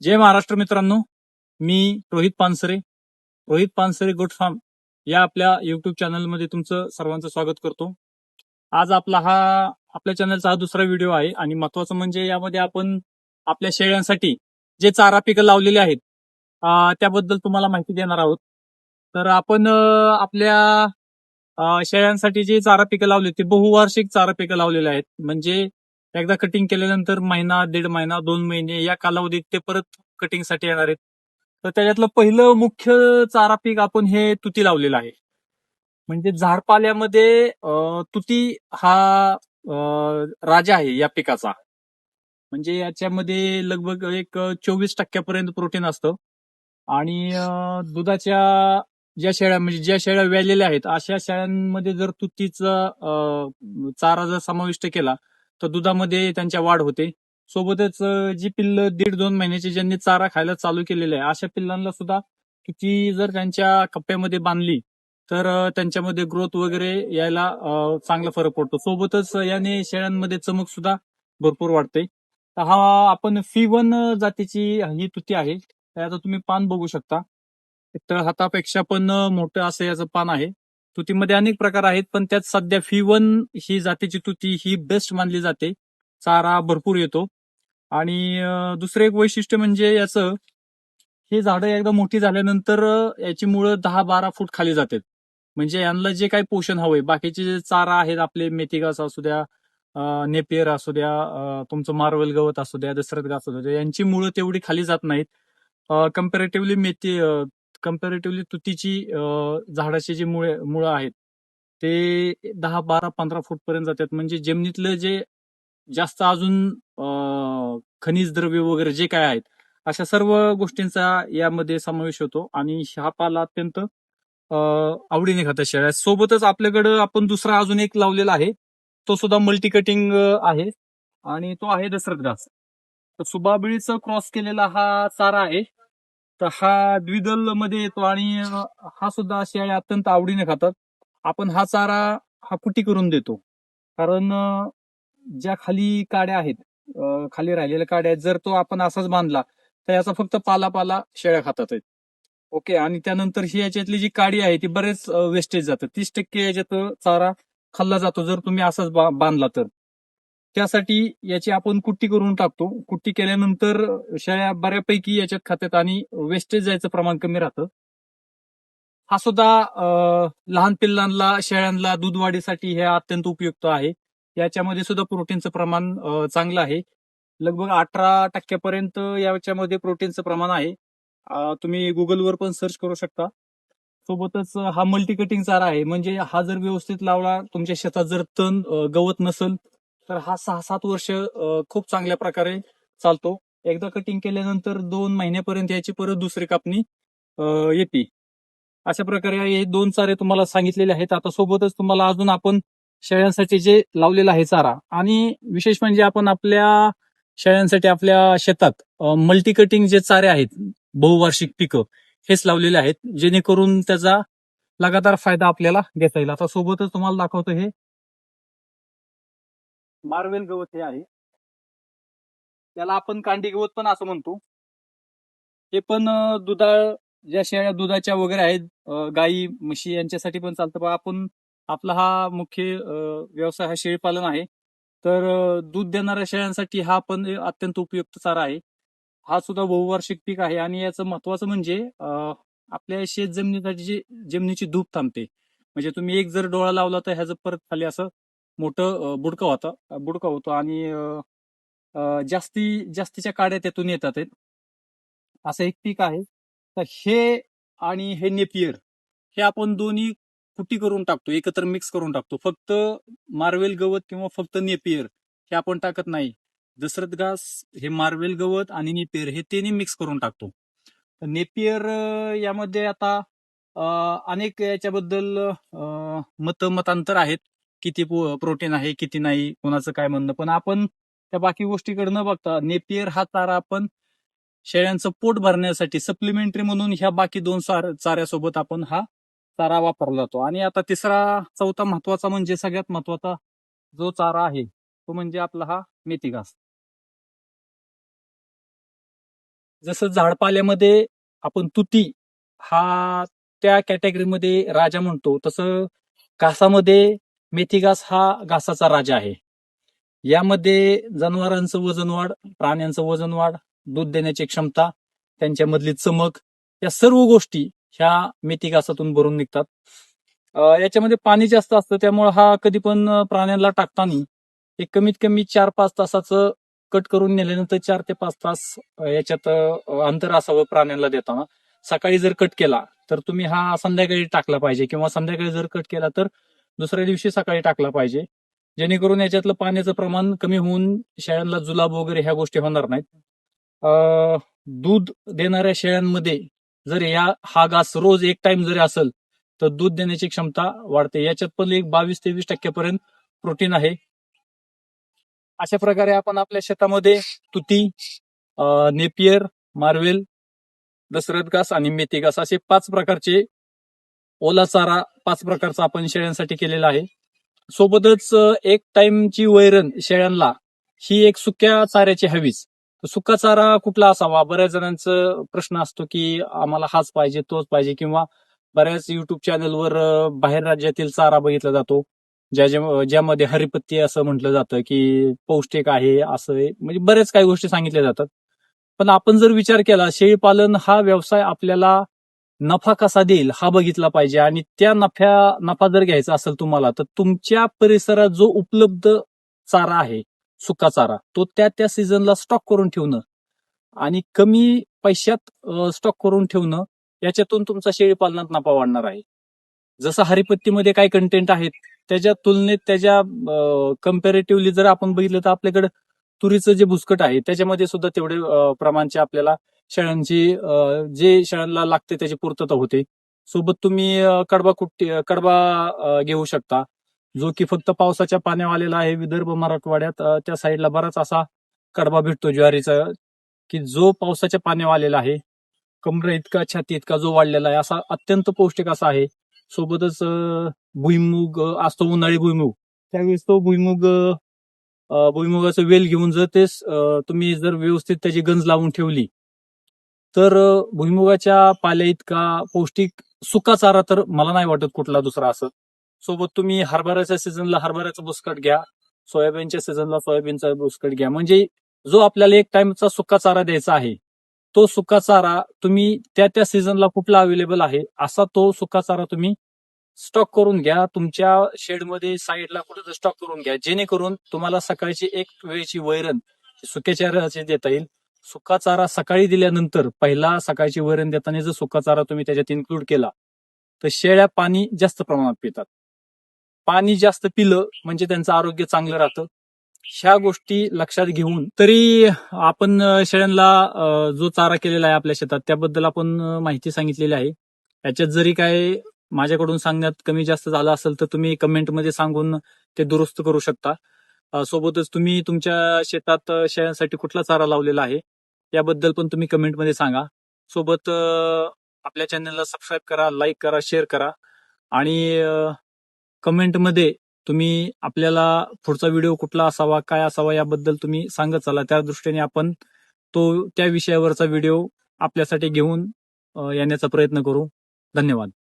जय महाराष्ट्र मित्रांनो, मी Rohit Pansare, Rohit Pansare goat farm या आपल्या युट्यूब चॅनलमध्ये तुमचं सर्वांचं स्वागत करतो. आज आपल्या चॅनलचा हा दुसरा व्हिडिओ आहे आणि महत्वाचं म्हणजे यामध्ये आपण आपल्या शेळ्यांसाठी जे चारा पिकं लावलेले आहेत त्याबद्दल तुम्हाला माहिती देणार आहोत. तर आपण आपल्या शेळ्यांसाठी जे चारा पिकं लावले ते बहुवार्षिक चारा पिकं लावलेले आहेत. म्हणजे एकदा कटिंग केल्यानंतर महिना, दीड महिना, 2 महिने या कालावधीत ते परत कटिंगसाठी येणार आहेत. तर त्याच्यातलं पहिलं मुख्य चारा पीक आपण हे तुती लावलेलं आहे. म्हणजे झाडपाल्यामध्ये तुती हा राजा आहे या पिकाचा. म्हणजे याच्यामध्ये लगभग एक 24% प्रोटीन असतं आणि दुधाच्या ज्या शेळ्या व्यालेल्या आहेत अशा शेळ्यांमध्ये जर तुतीचा चारा जर समाविष्ट केला तर दुधामध्ये त्यांच्या वाढ होते. सोबतच जी पिल्ल 1.5-2 महिन्याची ज्यांनी चारा खायला चालू केलेला आहे अशा पिल्लांना सुद्धा तुती जर त्यांच्या कप्प्यामध्ये बांधली तर त्यांच्यामध्ये ग्रोथ वगैरे यायला चांगला फरक पडतो. सोबतच याने शेळ्यांमध्ये चमक सुद्धा भरपूर वाढते. तर हा आपण F1 जातीची ही तुती आहे. आता तुम्ही पान बघू शकता. तर हातापेक्षा पण मोठं असं याचं पान आहे. तुतीमध्ये अनेक प्रकार आहेत पण त्यात सध्या F1 ही जातीची तुती ही बेस्ट मानली जाते. चारा भरपूर येतो आणि दुसरं एक वैशिष्ट्य म्हणजे याचं ही झाडं एकदा मोठी झाल्यानंतर याची मुळं 10-12 फूट खाली जातात. म्हणजे यांना जे काही पोषण हवंय बाकीचे जे चारा आहेत आपले मेथी घास असू द्या, नेपियर असू द्या, तुमचं मार्वेल गवत असू द्या, दशरथ घास असू द्या, यांची मुळं तेवढी खाली जात नाहीत. कम्पॅरेटिव्हली तुतीची झाडाची जी मुळं आहेत ते 10-12-15 फूट पर्यंत जातात. म्हणजे जमिनीतलं जे जास्त अजून खनिज द्रव्य वगैरे जे काय आहेत अशा सर्व गोष्टींचा यामध्ये समावेश होतो आणि हा पाला अत्यंत आवडीने खातात शेळ्या. सोबतच आपल्याकडं आपण दुसरा अजून एक लावलेला आहे. तो सुद्धा मल्टी कटिंग आहे आणि तो आहे दशरथ घास. तर सुबाबिळीचं क्रॉस केलेला हा चारा आहे. तर हा द्विदल मध्ये येतो आणि हा सुद्धा शेळ्या अत्यंत आवडीने खातात. आपण हा चारा हा कुटी करून देतो. कारण ज्या खाली काड्या आहेत, खाली राहिलेल्या काड्या आहेत, जर तो आपण असाच बांधला तर याचा फक्त पाला शेळ्या खातात आहेत. ओके. आणि त्यानंतर ही याच्यातली जी काडी आहे ती बरेच वेस्टेज जातं. 30% याच्यात चारा खाल्ला जातो जर तुम्ही असाच बांधला तर. त्यासाठी याची आपण कुट्टी करून टाकतो. कुट्टी केल्यानंतर शेळ्या बऱ्यापैकी याच्यात खातात आणि वेस्टेज जायचं प्रमाण कमी राहतं. हा सुद्धा लहान पिल्लांना, शेळ्यांना दूध वाढीसाठी हे अत्यंत उपयुक्त आहे. याच्यामध्ये सुद्धा प्रोटीनचं प्रमाण चांगलं आहे. लगभग 18% याच्यामध्ये प्रोटीनचं प्रमाण आहे. तुम्ही गुगलवर पण सर्च करू शकता. सोबतच हा मल्टी कटिंग चारा आहे. म्हणजे हा जर व्यवस्थित लावला, तुमच्या शेतात जर तण गवत नसेल तर हा 6-7 वर्ष खूप चांगल्या प्रकारे चालतो. एकदा कटिंग केल्यानंतर 2 महिन्यापर्यंत याची परत दुसरी कापणी येते. अशा प्रकारे हे 2 चारे तुम्हाला सांगितलेले आहेत. आता सोबतच तुम्हाला अजून आपण शेळ्यांसाठी जे लावलेला आहे चारा आणि विशेष म्हणजे आपण आपल्या शेळ्यांसाठी आपल्या शेतात मल्टी कटिंग जे चारे आहेत, बहुवार्षिक पिकं हेच लावलेले आहेत, जेणेकरून त्याचा लगातार फायदा आपल्याला घेता येईल. आता सोबतच तुम्हाला दाखवतो हे मार्वेल गवत हे आहे. त्याला आपण कांडी गवत पण असं म्हणतो. हे पण दुधाळ ज्या शेळ्या दुधाच्या वगैरे आहेत, गाई म्हशी यांच्यासाठी पण चालतं. पण आपण आपला हा मुख्य व्यवसाय हा शेळीपालन आहे. तर दूध देणाऱ्या शेळ्यांसाठी हा पण अत्यंत उपयुक्त चारा आहे. हा सुद्धा बहुवार्षिक पीक आहे आणि याचं महत्वाचं म्हणजे आपल्या शेत जमिनीसाठी जमिनीची धूप थांबते. म्हणजे तुम्ही एक जर डोळा लावला तर ह्याचं परत खाली असं मोठं बुडका होतो आणि जास्तीच्या काड्या त्यातून येतात. असं एक पीक आहे. तर हे आणि हे नेपियर हे आपण दोन्ही कुटी करून टाकतो, एकत्र मिक्स करून टाकतो. फक्त मार्वेल गवत किंवा फक्त नेपियर हे आपण टाकत नाही. दशरथ घास, हे मार्वेल गवत आणि नेपियर हे तिन्ही मिक्स करून टाकतो. नेपियर यामध्ये आता अनेक याच्याबद्दल मतांतर आहेत. किती प्रोटीन आहे, किती नाही, कोणाचं काय म्हणणं. पण आपण त्या बाकी गोष्टीकडे न बघता नेपियर हा चारा आपण शेळ्यांचं पोट भरण्यासाठी सप्लिमेंटरी म्हणून ह्या बाकी 2 चाऱ्यासोबत आपण हा चारा वापरला जातो. आणि आता चौथा महत्वाचा म्हणजे सगळ्यात महत्वाचा जो चारा आहे तो म्हणजे आपला हा मेथी घास. जसं झाडपाल्यामध्ये आपण तुती हा त्या कॅटेगरीमध्ये राजा म्हणतो, तसं घासामध्ये मेथी घास हा घासाचा राजा आहे. यामध्ये जनावरांचं वजन वाढ, प्राण्यांचं वजन वाढ, दूध देण्याची क्षमता, त्यांच्यामधली चमक, या सर्व गोष्टी ह्या मेथी घासातून भरून निघतात. याच्यामध्ये पाणी जास्त असतं, त्यामुळे हा कधी पण प्राण्यांना टाकताना एक कमीत कमी 4-5 तासाचं कट करून नेल्यानंतर 4 ते 5 तास याच्यात अंतर असावं प्राण्यांना देताना. सकाळी जर कट केला तर तुम्ही हा संध्याकाळी टाकला पाहिजे, किंवा संध्याकाळी जर कट केला तर दुसऱ्या दिवशी सकाळी टाकला पाहिजे, जेणेकरून याच्यातलं पाण्याचं प्रमाण कमी होऊन शेळ्यांना जुलाब वगैरे ह्या गोष्टी होणार नाहीत. दूध देणाऱ्या शेळ्यांमध्ये जर हा घास रोज एक टाइम जरी असेल तर दूध देण्याची क्षमता वाढते. याच्यात पण एक 22-23% प्रोटीन आहे. अशा प्रकारे आपण आपल्या शेतामध्ये तुती, नेपियर, मार्वेल, दशरथ घास आणि मेथी घास असे 5 प्रकारचे ओला चारा 5 प्रकारचा आपण शेळ्यांसाठी केलेला आहे. सोबतच एक टाइमची वैरण शेळ्यांना ही एक सुक्या चाऱ्याची हवीच. सुका चारा कुठला असावा? बऱ्याच जणांचा प्रश्न असतो की आम्हाला हाच पाहिजे, तोच पाहिजे, किंवा बऱ्याच युट्यूब चॅनलवर बाहेर राज्यातील चारा बघितला जातो, ज्यामध्ये हरिपत्ती असं म्हटलं जातं की पौष्टिक आहे, असं आहे, म्हणजे बरेच काही गोष्टी सांगितल्या जातात. पण आपण जर विचार केला, शेळीपालन हा व्यवसाय आपल्याला नफा कसा देईल हा बघितला पाहिजे, आणि त्या नफा जर घ्यायचा असेल तुम्हाला, तर तुमच्या परिसरात जो उपलब्ध चारा आहे, सुका चारा, तो त्या सीझनला स्टॉक करून ठेवणं आणि कमी पैशात स्टॉक करून ठेवणं, याच्यातून तुमचा शेळीपालनात नफा वाढणार आहे. जसं हरिपत्तीमध्ये काय कंटेंट आहेत त्याच्या तुलनेत, त्याच्या कम्पॅरेटिव्हली जर आपण बघितलं तर आपल्याकडे तुरीचं जे भुसकट आहे त्याच्यामध्ये सुद्धा तेवढे प्रमाणचे आपल्याला शेळ्यांची जे शेळ्यांना लागते त्याची पूर्तता होते. सोबत तुम्ही कडबा घेऊ शकता, जो की फक्त पावसाच्या पाण्यावर आलेला आहे. विदर्भ मराठवाड्यात त्या साईडला बराच असा कडबा भेटतो ज्वारीचा, की जो पावसाच्या पाण्यावर आलेला आहे, कमरे इतका, छाती इतका जो वाढलेला आहे, असा अत्यंत पौष्टिक असा आहे. सोबतच भुईमुग असतो, उन्हाळी भुईमुग, त्यावेळेस तो भुईमुगाचं वेल घेऊन जर तुम्ही जर व्यवस्थित त्याची गंज लावून ठेवली तर भुईमुगाच्या पाल्या इतका पौष्टिक सुका चारा तर मला नाही वाटत कुठला दुसरा असं. सोबत तुम्ही हरभऱ्याच्या सीझनला हरभऱ्याचं बुसकट घ्या, सोयाबीनच्या सीझनला सोयाबीनचा बुसकट घ्या, म्हणजे जो आपल्याला एक टाइमचा सुका चारा द्यायचा आहे, तो सुका चारा तुम्ही त्या सीझनला कुठला अवेलेबल आहे असा तो सुका चारा तुम्ही स्टॉक करून घ्या. तुमच्या शेडमध्ये साईडला कुठे स्टॉक करून घ्या, जेणेकरून तुम्हाला सकाळची एक वेळची वैरण सुक्या चाऱ्याची देता येईल. सुका चारा सकाळी दिल्यानंतर पहिला सकाळची वैरण देताना जर सुका चारा तुम्ही त्याच्यात इन्क्लूड केला तर शेळ्या पाणी जास्त प्रमाणात पितात. पाणी जास्त पिलं म्हणजे त्यांचं आरोग्य चांगलं राहतं. ह्या गोष्टी लक्षात घेऊन तरी आपण शेळ्यांना जो चारा केलेला आहे आपल्या शेतात त्याबद्दल आपण माहिती सांगितलेली आहे. याच्यात जरी काय माझ्याकडून सांगण्यात कमी जास्त झालं असेल तर तुम्ही कमेंटमध्ये सांगून ते दुरुस्त करू शकता. सोबतच तुम्ही तुमच्या शेतात शेळ्यांसाठी कुठला चारा लावलेला आहे याबद्दल पण तुम्ही कमेंटमध्ये सांगा. सोबत आपल्या चॅनलला सबस्क्राईब करा, लाईक करा, शेअर करा, आणि कमेंटमध्ये तुम्ही आपल्याला पुढचा व्हिडिओ कुठला असावा, काय असावा याबद्दल तुम्ही सांगत चला. त्या दृष्टीने आपण त्या विषयावरचा व्हिडिओ आपल्यासाठी घेऊन येण्याचा प्रयत्न करू. धन्यवाद.